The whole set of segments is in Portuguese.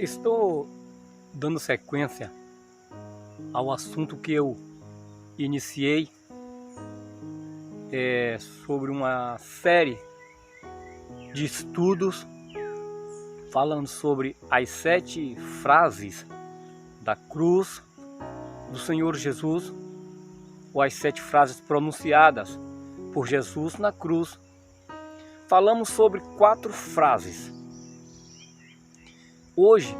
Estou dando sequência ao assunto que eu iniciei sobre uma série de estudos falando sobre as 7 frases da cruz do Senhor Jesus, ou as 7 frases pronunciadas por Jesus na cruz. Falamos sobre 4 frases. Hoje,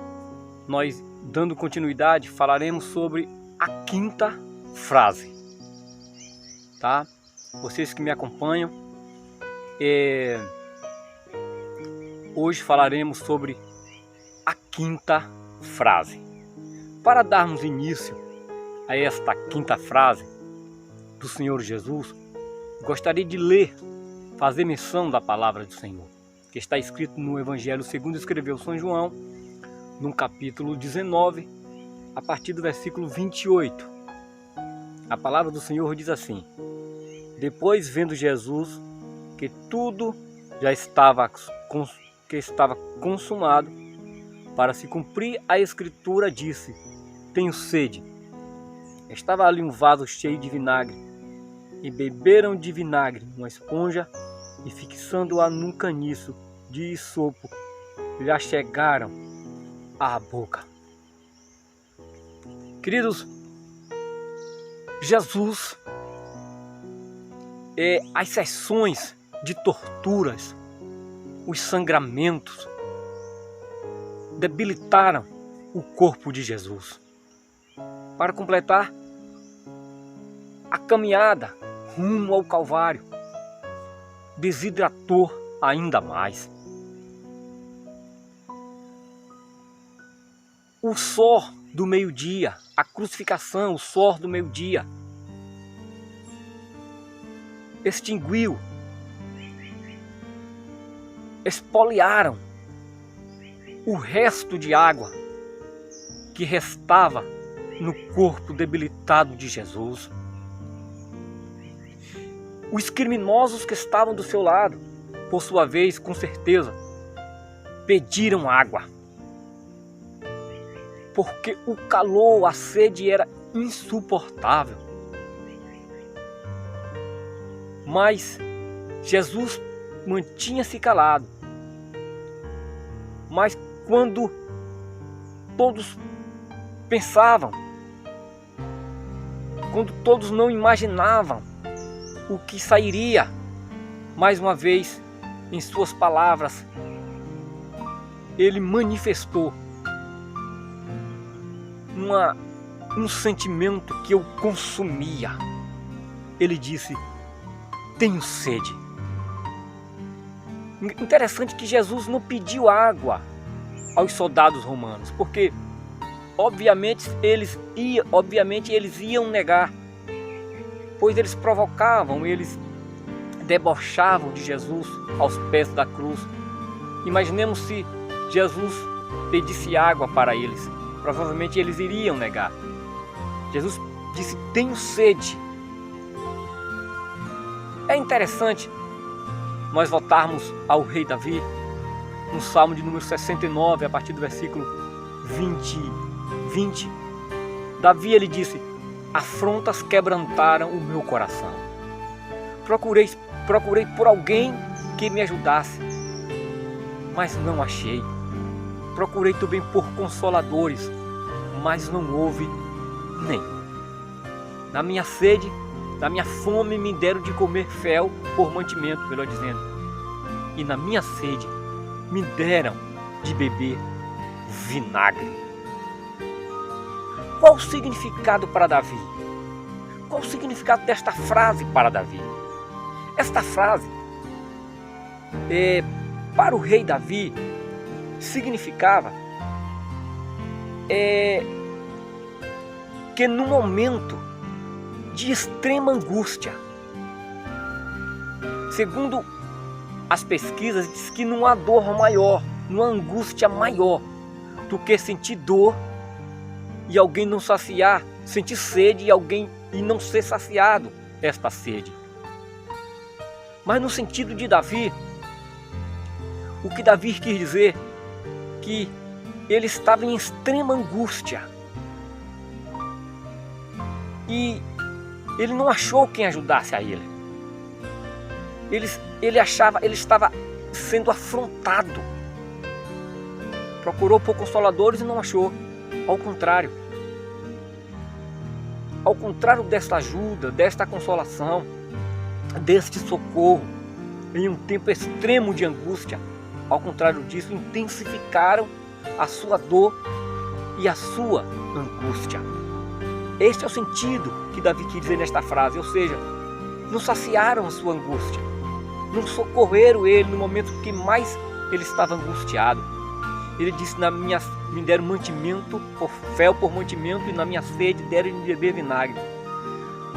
nós, dando continuidade, falaremos sobre a 5ª frase, tá? Vocês que me acompanham, hoje falaremos sobre a 5ª frase. Para darmos início a esta 5ª frase do Senhor Jesus, gostaria de fazer menção da palavra do Senhor, que está escrito no Evangelho segundo escreveu São João, no capítulo 19, a partir do versículo 28. A palavra do Senhor diz assim: depois, vendo Jesus que tudo já estava consumado, para se cumprir a escritura, disse: tenho sede. Estava ali um vaso cheio de vinagre, e beberam de vinagre uma esponja, e fixando-a num caniço de isopo, lhe achegaram à boca. Queridos, Jesus, as sessões de torturas, os sangramentos, debilitaram o corpo de Jesus. Para completar, a caminhada rumo ao Calvário desidratou ainda mais. O sol do meio-dia, a crucificação, o sol do meio-dia, extinguiu, espoliaram o resto de água que restava no corpo debilitado de Jesus. Os criminosos que estavam do seu lado, por sua vez, com certeza, pediram água, porque o calor, a sede era insuportável. Mas Jesus mantinha-se calado. Mas quando todos pensavam, quando todos não imaginavam o que sairia, mais uma vez, em suas palavras, ele manifestou um sentimento que o consumia. Ele disse: tenho sede. Interessante que Jesus não pediu água aos soldados romanos, porque obviamente eles iam negar, pois eles provocavam, eles debochavam de Jesus aos pés da cruz. Imaginemos se Jesus pedisse água para eles, provavelmente eles iriam negar. Jesus disse: tenho sede. É interessante nós voltarmos ao rei Davi, no Salmo de número 69, a partir do versículo 20. Davi, ele disse: afrontas quebrantaram o meu coração. Procurei por alguém que me ajudasse, mas não achei. Procurei também por consoladores, mas não houve nenhum. Na minha sede, na minha fome, me deram de comer fel por mantimento, melhor dizendo. E na minha sede, me deram de beber vinagre. Qual o significado para Davi? Qual o significado desta frase para Davi? Esta frase, para o rei Davi, significava que no momento de extrema angústia, segundo as pesquisas, diz que não há dor maior, não há angústia maior do que sentir dor e alguém não saciar, sentir sede e não ser saciado esta sede. Mas no sentido de Davi, o que Davi quis dizer que ele estava em extrema angústia. E ele não achou quem ajudasse a ele. Ele estava sendo afrontado. Procurou por consoladores e não achou. Ao contrário desta ajuda, desta consolação, deste socorro, em um tempo extremo de angústia, ao contrário disso, intensificaram a sua dor e a sua angústia. Este é o sentido que Davi quis dizer nesta frase, ou seja, não saciaram a sua angústia, não socorreram ele no momento que mais ele estava angustiado. Ele disse: me deram mantimento, por fel por mantimento, e na minha sede deram de beber vinagre.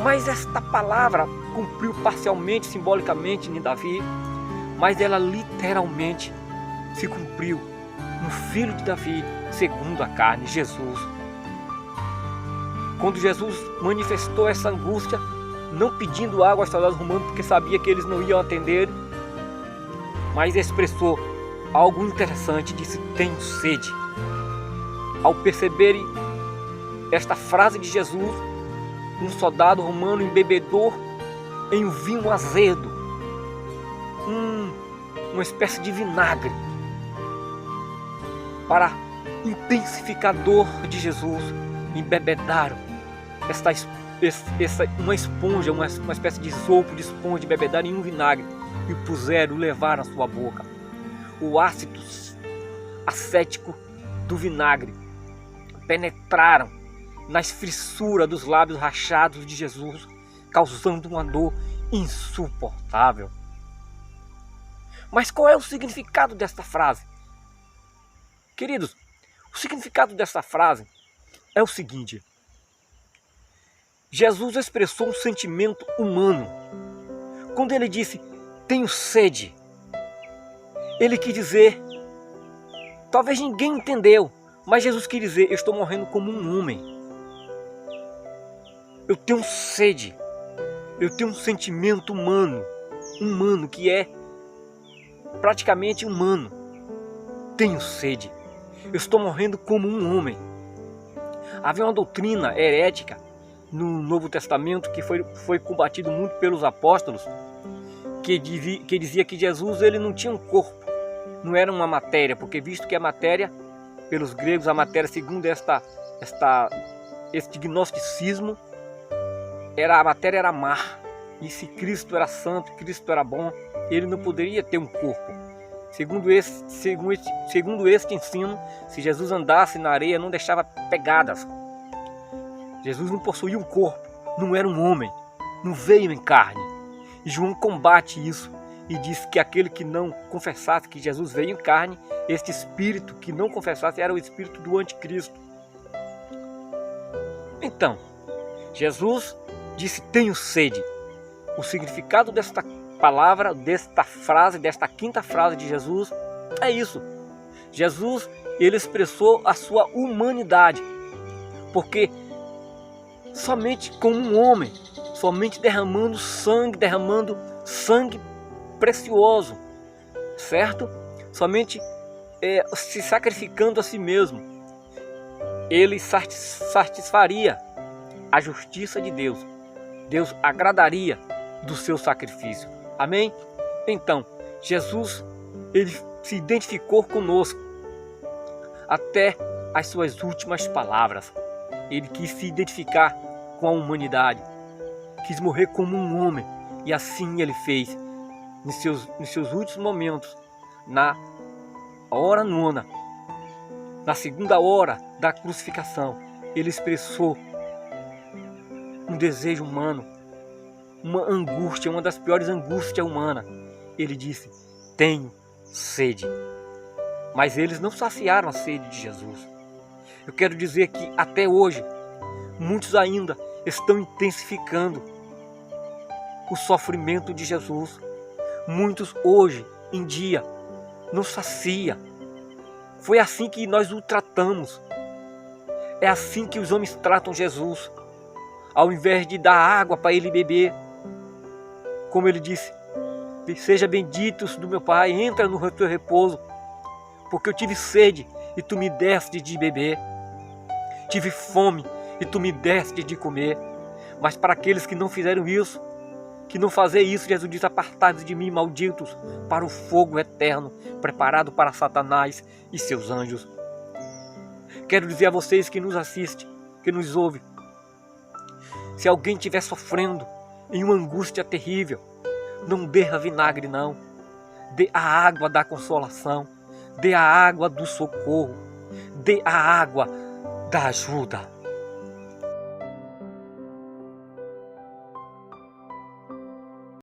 Mas esta palavra cumpriu parcialmente, simbolicamente em Davi, mas ela literalmente se cumpriu no filho de Davi, segundo a carne, Jesus. Quando Jesus manifestou essa angústia, não pedindo água aos soldados romanos, porque sabia que eles não iam atender, mas expressou algo interessante, disse: tenho sede. Ao perceberem esta frase de Jesus, um soldado romano embebedou em um vinho azedo, uma espécie de vinagre, para intensificar a dor de Jesus, embebedaram uma esponja, uma espécie de sopro de esponja, embebedaram em um vinagre e o levaram à sua boca. O ácido acético do vinagre penetraram nas fissuras dos lábios rachados de Jesus, causando uma dor insuportável. Mas qual é o significado desta frase? Queridos, o significado dessa frase é o seguinte: Jesus expressou um sentimento humano. Quando ele disse: tenho sede, ele quis dizer, talvez ninguém entendeu, mas Jesus quis dizer: eu estou morrendo como um homem. Eu tenho sede, eu tenho um sentimento humano que é praticamente humano. Tenho sede, eu estou morrendo como um homem. Havia uma doutrina herética no Novo Testamento que foi combatido muito pelos apóstolos, que dizia que Jesus ele não tinha um corpo, não era uma matéria, porque visto que a matéria, pelos gregos, a matéria segundo este gnosticismo, a matéria era má, e se Cristo era santo, Cristo era bom, ele não poderia ter um corpo. Segundo este ensino, se Jesus andasse na areia, não deixava pegadas. Jesus não possuía um corpo, não era um homem, não veio em carne. E João combate isso e diz que aquele que não confessasse que Jesus veio em carne, este espírito que não confessasse era o espírito do anticristo. Então, Jesus disse: tenho sede. O significado desta palavra, desta frase, desta quinta frase de Jesus é isso. Jesus, ele expressou a sua humanidade, porque somente como um homem, somente derramando sangue precioso, certo? Somente se sacrificando a si mesmo, ele satisfaria a justiça de Deus. Deus agradaria do seu sacrifício. Amém? Então, Jesus, ele se identificou conosco até as suas últimas palavras. Ele quis se identificar com a humanidade, quis morrer como um homem, e assim ele fez nos seus últimos momentos, na hora nona, na segunda hora da crucificação. Ele expressou um desejo humano, uma angústia, uma das piores angústias humanas. Ele disse: tenho sede. Mas eles não saciaram a sede de Jesus. Eu quero dizer que até hoje, muitos ainda estão intensificando o sofrimento de Jesus. Muitos hoje em dia não sacia. Foi assim que nós o tratamos. É assim que os homens tratam Jesus. Ao invés de dar água para ele beber, como ele disse: seja benditos do meu Pai, entra no teu repouso, porque eu tive sede e tu me deste de beber. Tive fome e tu me deste de comer. Mas para aqueles que não fizeram isso, que não fazer isso, Jesus diz: apartai-vos de mim, malditos, para o fogo eterno, preparado para Satanás e seus anjos. Quero dizer a vocês que nos assistem, que nos ouvem, se alguém estiver sofrendo em uma angústia terrível, não derra vinagre não, dê a água da consolação, dê a água do socorro, dê a água da ajuda.